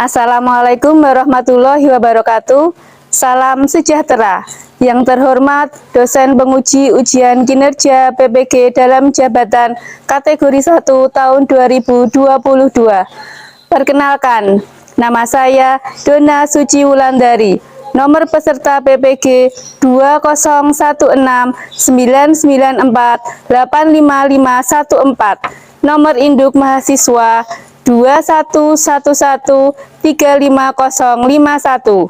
Assalamualaikum warahmatullahi wabarakatuh. Salam sejahtera. Yang terhormat dosen penguji ujian kinerja PPG dalam jabatan kategori 1 tahun 2022. Perkenalkan, nama saya Dona Suci Wulandari. Nomor peserta PPG 2016994855514. Nomor induk mahasiswa 2111355051.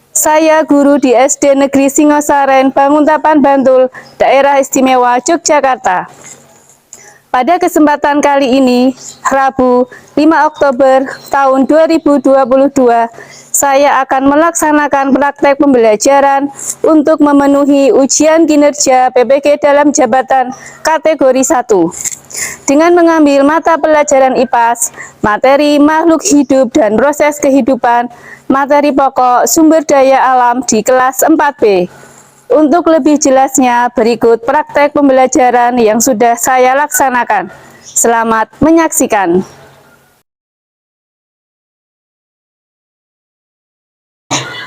Saya guru di SD Negeri Singosaren, Banguntapan, Bantul, Daerah Istimewa Yogyakarta. Pada kesempatan kali ini, Rabu 5 Oktober tahun 2022, saya akan melaksanakan praktek pembelajaran untuk memenuhi ujian kinerja PPG dalam jabatan kategori 1. Dengan mengambil mata pelajaran IPAS, materi makhluk hidup dan proses kehidupan, materi pokok sumber daya alam di kelas 4B. Untuk lebih jelasnya, berikut praktek pembelajaran yang sudah saya laksanakan. Selamat menyaksikan.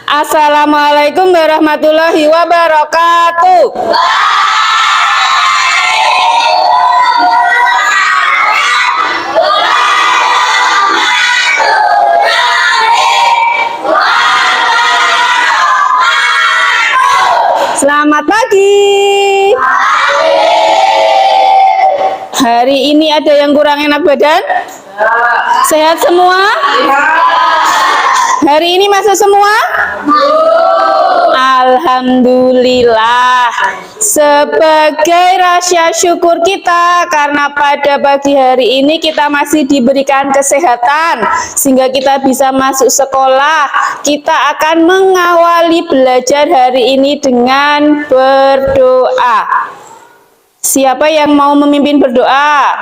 Assalamualaikum warahmatullahi wabarakatuh. Selamat pagi. Hari ini ada yang kurang enak badan? Sehat semua? Hari ini masuk semua? Alhamdulillah. Sebagai rasa syukur kita karena pada pagi hari ini kita masih diberikan kesehatan sehingga kita bisa masuk sekolah. Kita akan mengawali belajar hari ini dengan berdoa. Siapa yang mau memimpin berdoa?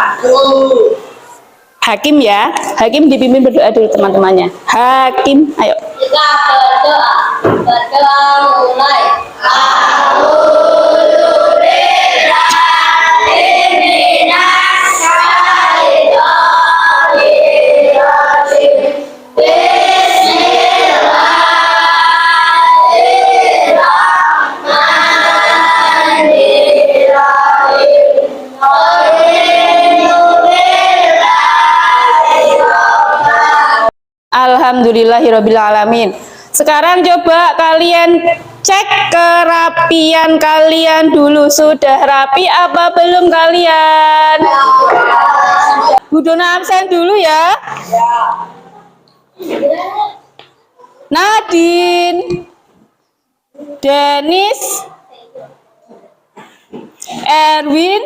Hakim ya. Hakim dipimpin berdoa dulu teman-temannya. Hakim, ayo. Kita berdoa. Berdoa mulai. Alhamdulillahirrabbilalamin. Sekarang coba kalian cek kerapian kalian dulu. Sudah rapi apa belum kalian? Bu Dona absen dulu ya. Nadine, Dennis, Erwin,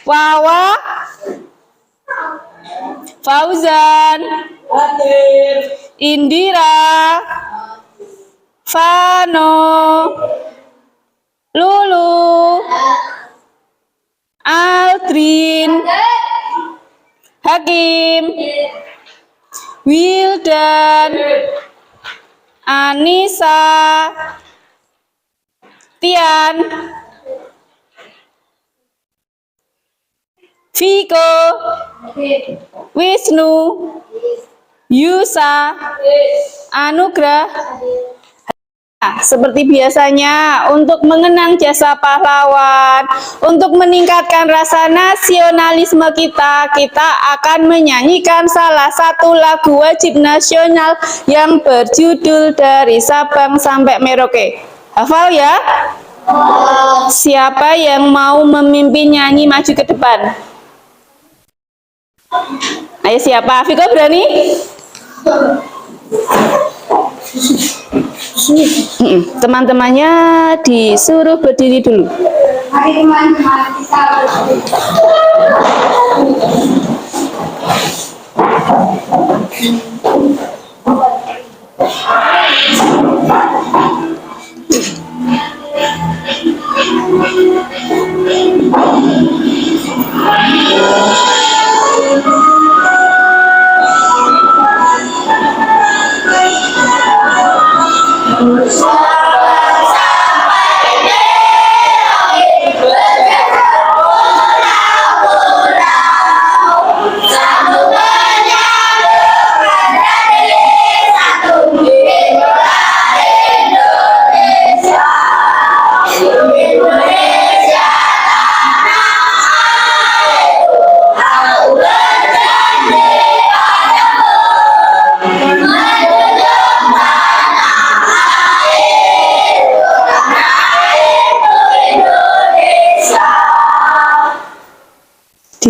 Wawa, Fauzan, Indira, Fano, Lulu, Aldrin, Hakim, Wildan, Anissa, Tian, Viko, Wisnu, Yusa, Anugrah. Seperti biasanya, untuk mengenang jasa pahlawan, untuk meningkatkan rasa nasionalisme kita, kita akan menyanyikan salah satu lagu wajib nasional yang berjudul Dari Sabang Sampai Merauke. Hafal ya? Siapa yang mau memimpin nyanyi maju ke depan? Ayo siapa? Viko berani? Teman-temannya disuruh berdiri dulu. Mari teman-teman kita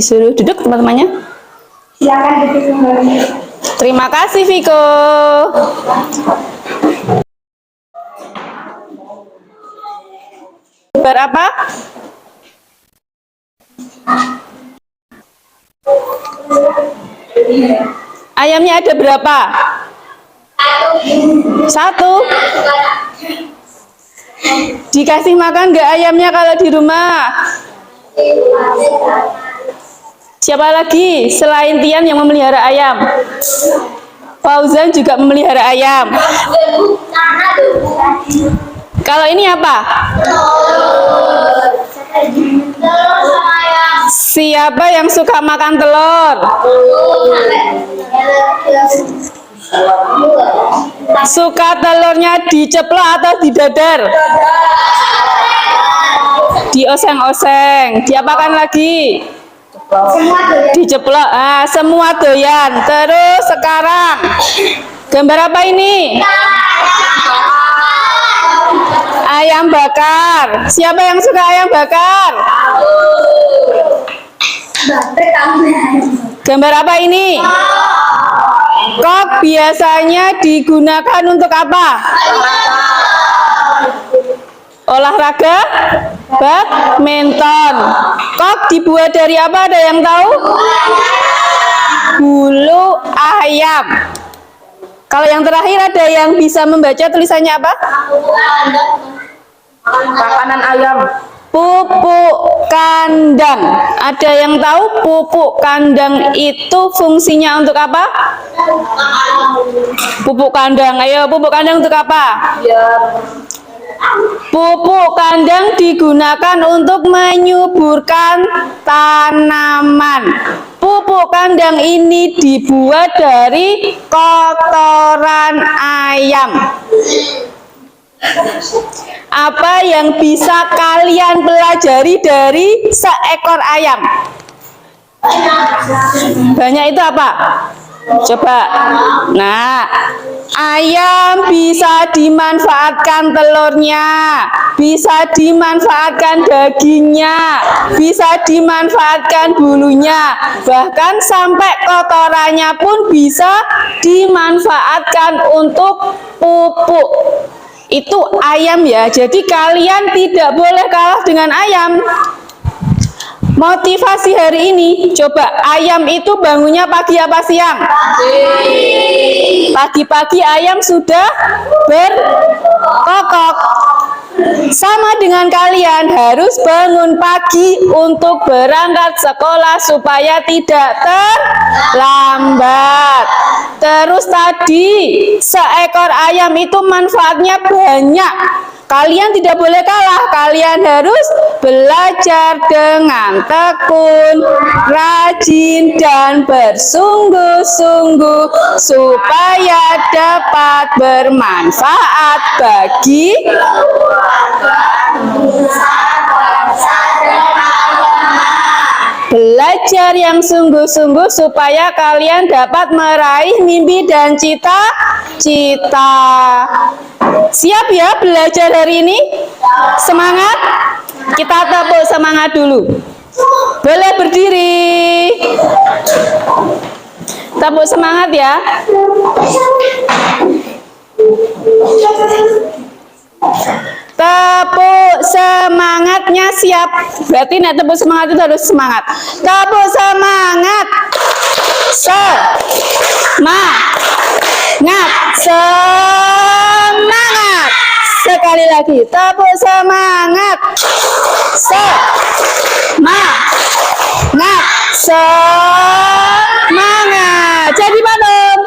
Disuruh duduk teman-temannya. Silakan duduk kembali. Terima kasih Viko. Berapa? Ayamnya ada berapa? Satu. Dikasih makan nggak ayamnya kalau di rumah? Siapa lagi selain Tian yang memelihara ayam? Fauzan juga memelihara ayam. Kalau ini apa? Siapa yang suka makan telur? Suka telurnya diceplok atau didadar? Dioseng-oseng. Diapakan lagi? Diceplok. Ah, semua doyan. Terus sekarang gambar apa ini? Ayam bakar. Siapa yang suka ayam bakar? Gambar apa ini? Kok biasanya digunakan untuk apa? Olahraga badminton. Kok dibuat dari apa? Ada yang tahu? Bulu ayam. Kalau yang terakhir ada yang bisa membaca tulisannya apa? Makanan ayam. Pupuk kandang. Ada yang tahu pupuk kandang itu fungsinya untuk apa? Pupuk kandang. Ayo, pupuk kandang untuk apa? Pupuk kandang digunakan untuk menyuburkan tanaman. Pupuk kandang ini dibuat dari kotoran ayam. Apa yang bisa kalian pelajari dari seekor ayam? Banyak itu apa? Coba. Nah, ayam bisa dimanfaatkan telurnya, bisa dimanfaatkan dagingnya, bisa dimanfaatkan bulunya, bahkan sampai kotorannya pun bisa dimanfaatkan untuk pupuk. Itu ayam ya, jadi kalian tidak boleh kalah dengan ayam. Motivasi hari ini, coba ayam itu bangunnya pagi apa siang? Pagi-pagi ayam sudah berkokok. Sama dengan kalian harus bangun pagi untuk berangkat sekolah supaya tidak terlambat. Terus tadi seekor ayam itu manfaatnya banyak. Kalian tidak boleh kalah, kalian harus belajar dengan tekun, rajin, dan bersungguh-sungguh supaya dapat bermanfaat bagi belajar yang sungguh-sungguh supaya kalian dapat meraih mimpi dan cita-cita. Siap ya belajar hari ini? Semangat? Kita tepuk semangat dulu. Boleh berdiri. Tepuk semangat ya. Tepuk semangatnya siap. Berarti nek tepuk semangat itu harus semangat. Tepuk semangat. Semangat. Sekali lagi. Tepuk semangat. Semangat. Jadi malam.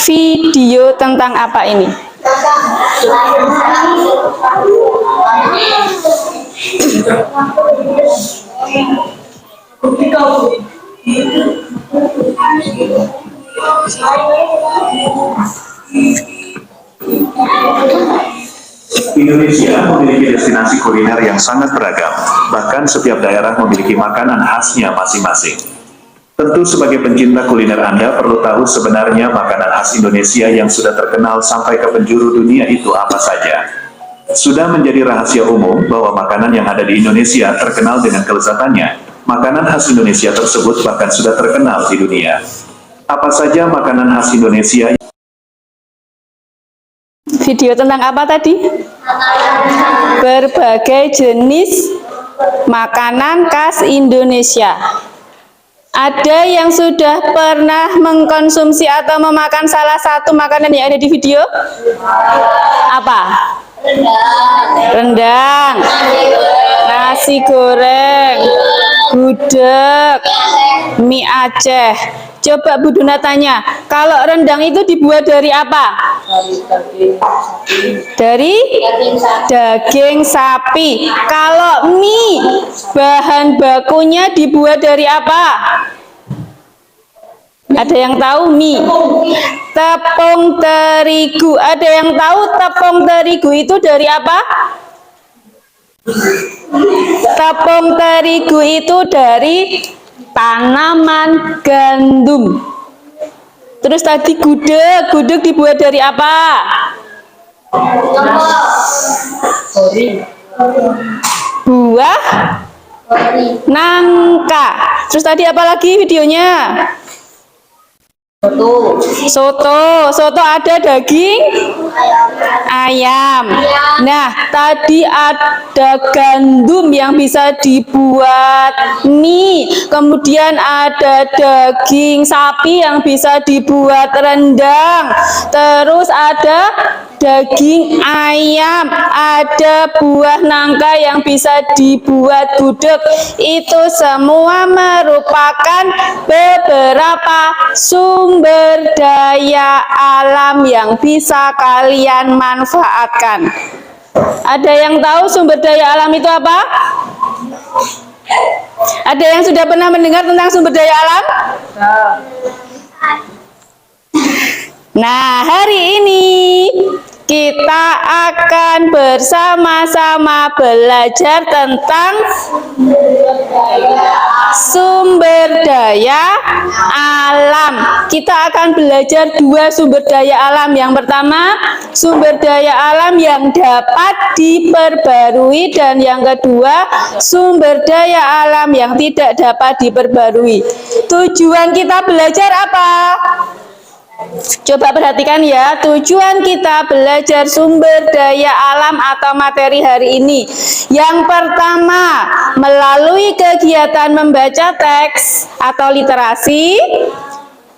Video tentang apa ini? Indonesia memiliki destinasi kuliner yang sangat beragam, bahkan setiap daerah memiliki makanan khasnya masing-masing. Tentu sebagai pencinta kuliner Anda perlu tahu sebenarnya makanan khas Indonesia yang sudah terkenal sampai ke penjuru dunia itu apa saja. Sudah menjadi rahasia umum bahwa makanan yang ada di Indonesia terkenal dengan kelezatannya. Makanan khas Indonesia tersebut bahkan sudah terkenal di dunia. Apa saja makanan khas Indonesia? Video tentang apa tadi? Berbagai jenis makanan khas Indonesia. Ada yang sudah pernah mengkonsumsi atau memakan salah satu makanan yang ada di video? Apa? Rendang, nasi goreng, gudeg, mie Aceh. Coba Bu Duna tanya, kalau rendang itu dibuat dari apa? Dari daging sapi. Kalau mie, bahan bakunya dibuat dari apa? Ada yang tahu mie? Tepung terigu. Ada yang tahu tepung terigu itu dari apa? Tepung terigu itu dari tanaman gandum. Terus tadi gudeg. Gudeg dibuat dari apa? Buah nangka. Terus tadi apa lagi videonya? Soto ada daging ayam. Nah, tadi ada gandum yang bisa dibuat mie. Kemudian ada daging sapi yang bisa dibuat rendang. Terus ada daging ayam, ada buah nangka yang bisa dibuat gudeg. Itu semua merupakan beberapa sumber daya alam yang bisa kalian manfaatkan. Ada yang tahu sumber daya alam itu apa? Ada yang sudah pernah mendengar tentang sumber daya alam? Nah, hari ini kita akan bersama-sama belajar tentang sumber daya alam. Kita akan belajar dua sumber daya alam. Yang pertama, sumber daya alam yang dapat diperbarui, dan yang kedua, sumber daya alam yang tidak dapat diperbarui. Tujuan kita belajar apa? Coba perhatikan ya, tujuan kita belajar sumber daya alam atau materi hari ini. Yang pertama, melalui kegiatan membaca teks atau literasi,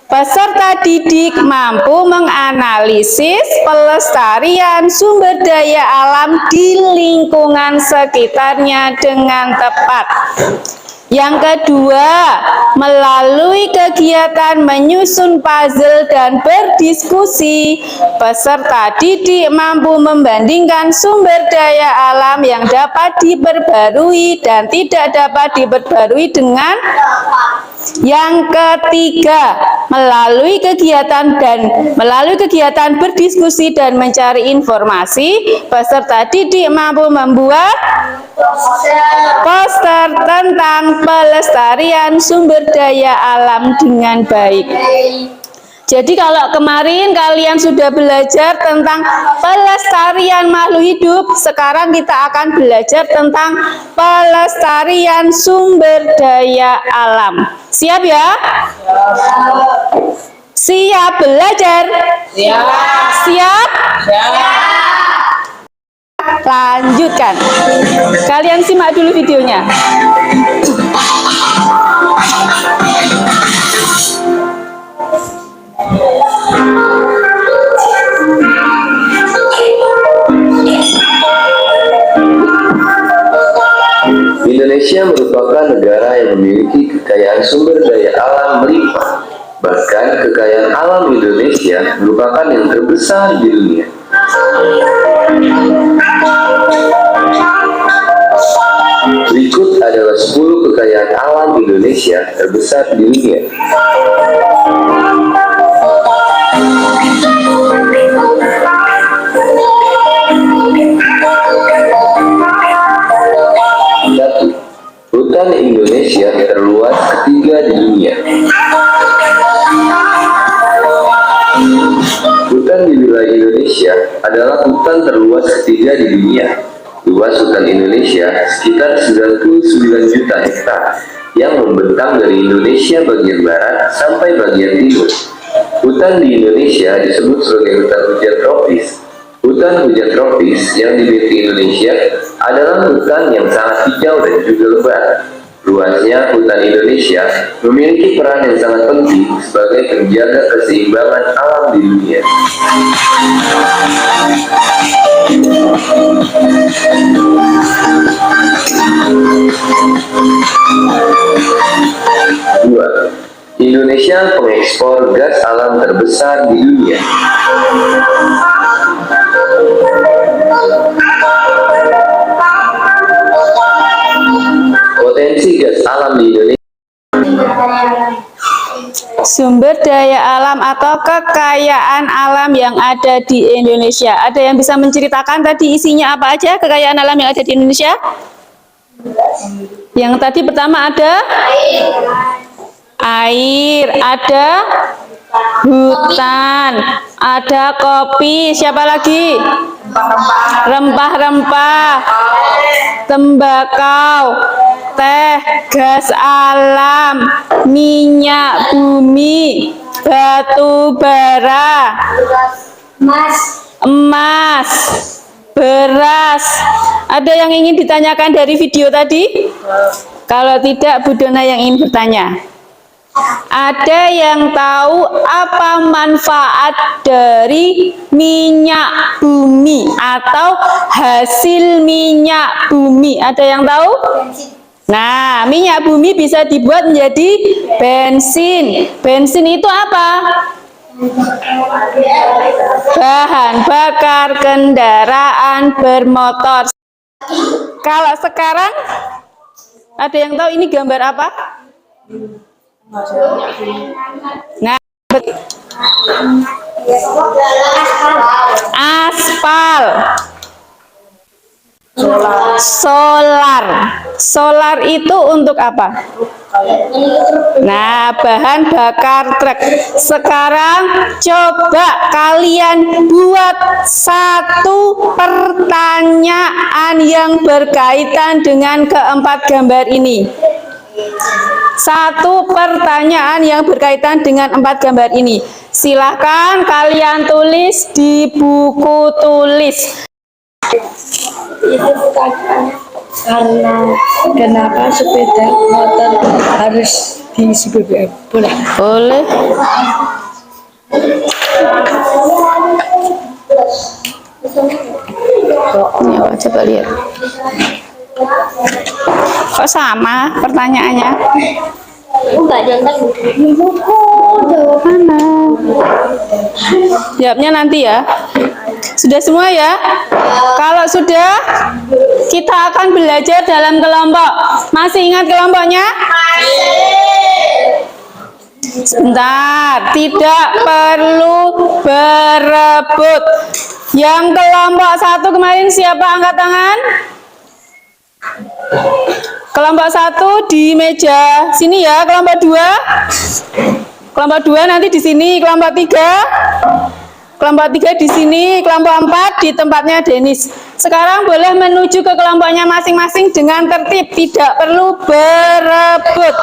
peserta didik mampu menganalisis pelestarian sumber daya alam di lingkungan sekitarnya dengan tepat. Yang kedua, melalui kegiatan menyusun puzzle dan berdiskusi, peserta didik mampu membandingkan sumber daya alam yang dapat diperbarui dan tidak dapat diperbarui dengan. Yang ketiga, melalui kegiatan berdiskusi dan mencari informasi, peserta didik mampu membuat poster tentang pelestarian sumber daya alam dengan baik. Jadi kalau kemarin kalian sudah belajar tentang pelestarian makhluk hidup, sekarang kita akan belajar tentang pelestarian sumber daya alam. Siap ya? Siap belajar? Siap? Lanjutkan. Kalian simak dulu videonya. Indonesia merupakan negara yang memiliki kekayaan sumber daya alam melimpah. Bahkan kekayaan alam Indonesia merupakan yang terbesar di dunia. Berikut adalah 10 kekayaan alam Indonesia terbesar di dunia. Hutan Indonesia terluas ketiga di dunia. Hutan hutan di wilayah Indonesia adalah hutan terluas ketiga di dunia. Luas hutan Indonesia sekitar 99 juta hektar yang membentang dari Indonesia bagian barat sampai bagian timur. Hutan di Indonesia disebut sebagai hutan hujan tropis. Hutan hujan tropis yang dimiliki Indonesia adalah hutan yang sangat hijau dan juga lebat. Luasnya hutan Indonesia memiliki peran yang sangat penting sebagai penjaga keseimbangan alam di dunia. Dua, Indonesia pengekspor gas alam terbesar di dunia. Potensi gas alam di Indonesia. Sumber daya alam atau kekayaan alam yang ada di Indonesia. Ada yang bisa menceritakan tadi isinya apa aja kekayaan alam yang ada di Indonesia? Yang tadi pertama ada air, ada hutan, ada kopi, siapa lagi? Rempah-rempah, tembakau, teh, gas alam, minyak bumi, batu bara, emas, beras. Ada yang ingin ditanyakan dari video tadi? Kalau tidak, Bu Dona yang ingin bertanya. Ada yang tahu apa manfaat dari minyak bumi atau hasil minyak bumi? Ada yang tahu? Nah, minyak bumi bisa dibuat menjadi bensin. Bensin itu apa? Bahan bakar kendaraan bermotor. Kalau sekarang, ada yang tahu ini gambar apa? Nah, aspal, solar itu untuk apa? Nah, bahan bakar truk. Sekarang coba kalian buat satu pertanyaan yang berkaitan dengan keempat gambar ini. Satu pertanyaan yang berkaitan dengan empat gambar ini. Silahkan kalian tulis di buku tulis. Itu bukan karena kenapa sepeda motor harus diisi BBM? Boleh? Boleh. Ya, coba lihat. Kok sama pertanyaannya? Enggak jangan buku Mana? Jawabnya nanti ya. Sudah semua ya? Kalau sudah, kita akan belajar dalam kelompok. Masih ingat kelompoknya? Sebentar, tidak perlu berebut. Yang kelompok 1 kemarin siapa angkat tangan? Kelompok 1 di meja sini ya. Kelompok 2, kelompok 2 nanti di sini. Kelompok 3 di sini. Kelompok 4 di tempatnya Denis. Sekarang boleh menuju ke kelompoknya masing-masing dengan tertib, tidak perlu berebut.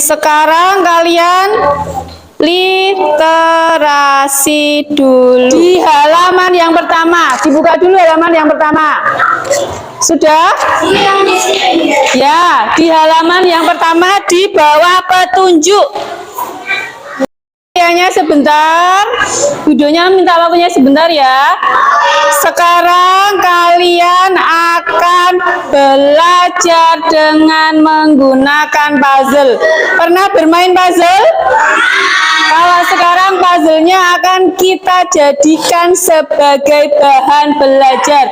Sekarang kalian literasi dulu. Di halaman yang pertama, dibuka dulu halaman yang pertama. Sudah? Ya, di halaman yang pertama di bawah petunjuk. Videonya sebentar, videonya minta waktunya sebentar ya. Sekarang kalian akan belajar dengan menggunakan puzzle. Pernah bermain puzzle? Kalau sekarang puzzle-nya akan kita jadikan sebagai bahan belajar.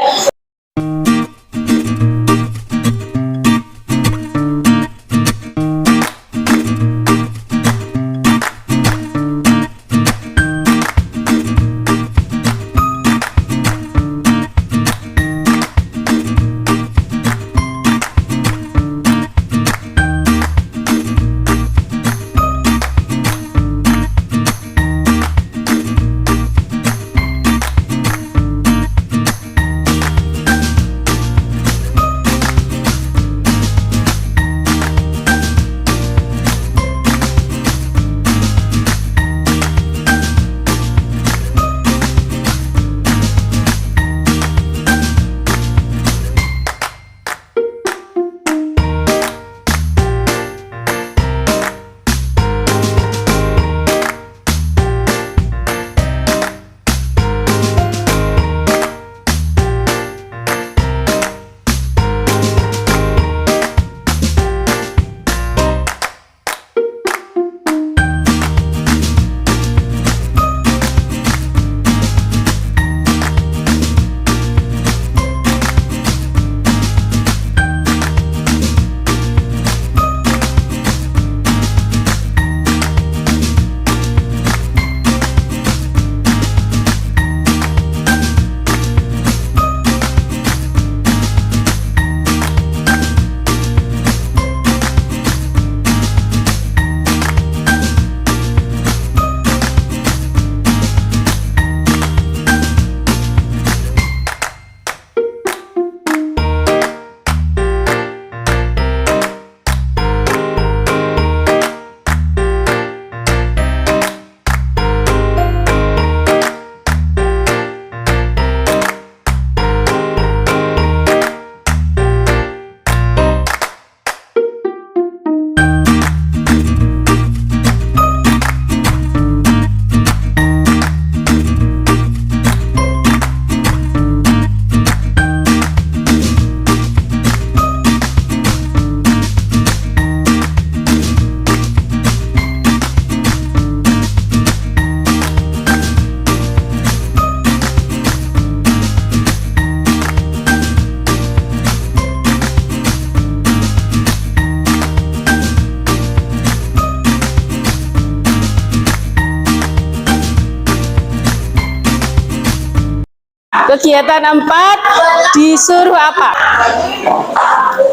Kegiatan 4 disuruh apa?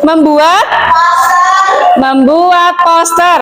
Membuat poster.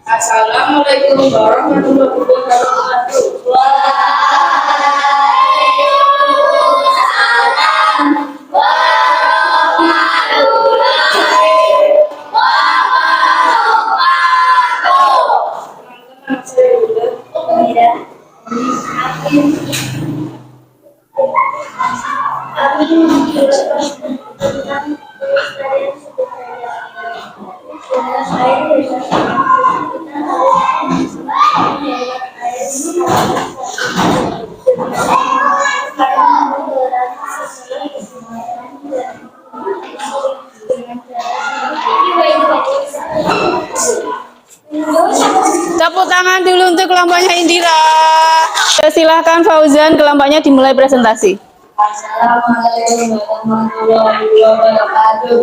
Assalamualaikum warahmatullahi wabarakatuh. Tepuk tangan dulu untuk kelompoknya Indira. Silahkan Fauzan, kelompoknya dimulai presentasi. Assalamualaikum warahmatullahi wabarakatuh.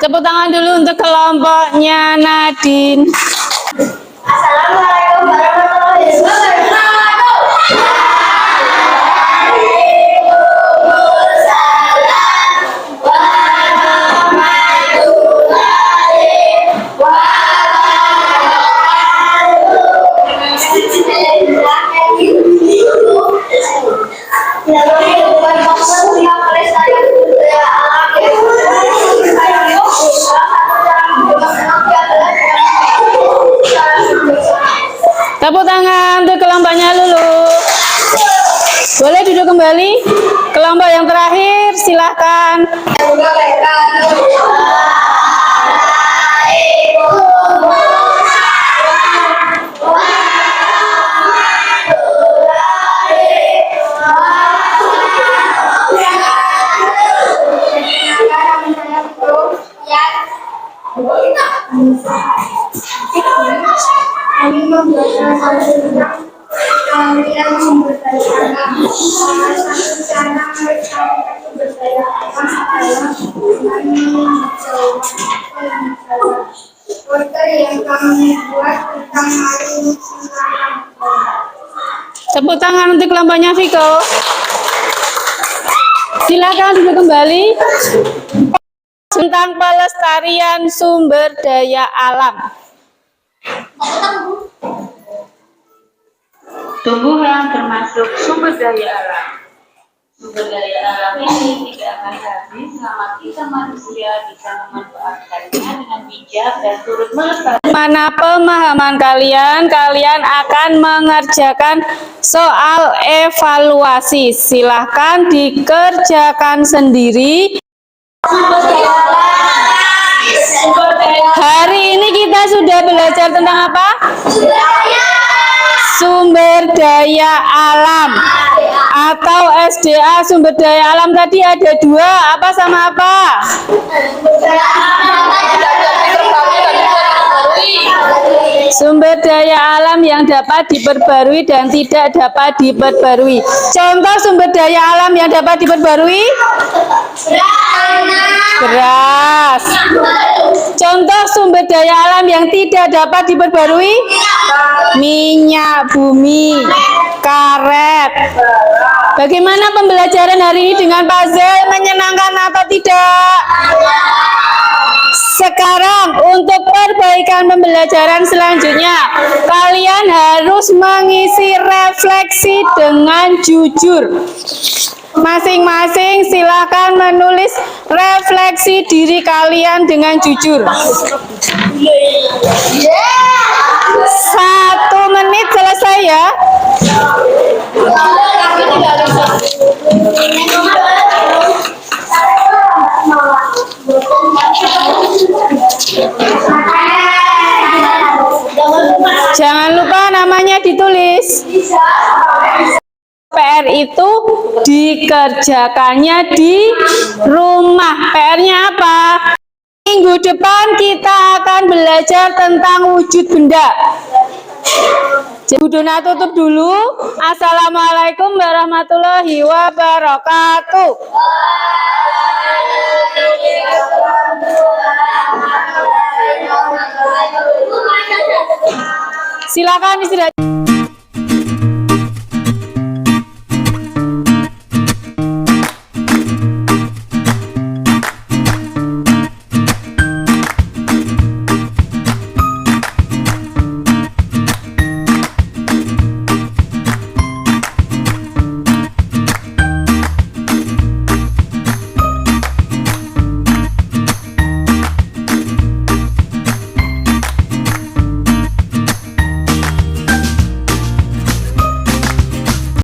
Tepuk tangan dulu untuk kelompoknya Nadine. Assalamualaikum warahmatullahi Tepuk tangan untuk kelompoknya Lulu. Boleh duduk kembali. Kelompok yang terakhir, silahkan. Kami membelajarkan tentang kalian memberdayaan salah satu cara mereka memberdayaan adalah dengan menjawab poster yang kami buat tentang hari Muslim. Tepuk tangan untuk kelompoknya Viko. Silakan duduk kembali. Tentang pelestarian sumber daya alam. Tumbuhan termasuk sumber daya alam. Sumber daya alam ini tidak akan habis selama kita manusia bisa memanfaatkannya dengan bijak dan turut melestarikan. Mana pemahaman kalian? Kalian akan mengerjakan soal evaluasi. Silahkan dikerjakan sendiri. Hari ini kita sudah belajar tentang apa? Sumber daya alam atau SDA. Sumber daya alam tadi ada dua, apa sama apa? Sumber daya alam yang dapat diperbarui dan tidak dapat diperbarui. Contoh sumber daya alam yang dapat diperbarui? Beras. Contoh sumber daya alam yang tidak dapat diperbarui? Minyak bumi, karet. Bagaimana pembelajaran hari ini dengan puzzle? Menyenangkan atau tidak? Sekarang untuk perbaikan pembelajaran selanjutnya, kalian harus mengisi refleksi dengan jujur. Masing-masing silakan menulis refleksi diri kalian dengan jujur. 1 menit selesai ya. Jangan lupa namanya ditulis. PR itu dikerjakannya di rumah. PR-nya apa? Minggu depan kita akan belajar tentang wujud benda. Bu Dona tutup dulu. Assalamualaikum warahmatullahi wabarakatuh. Silakan istirahat.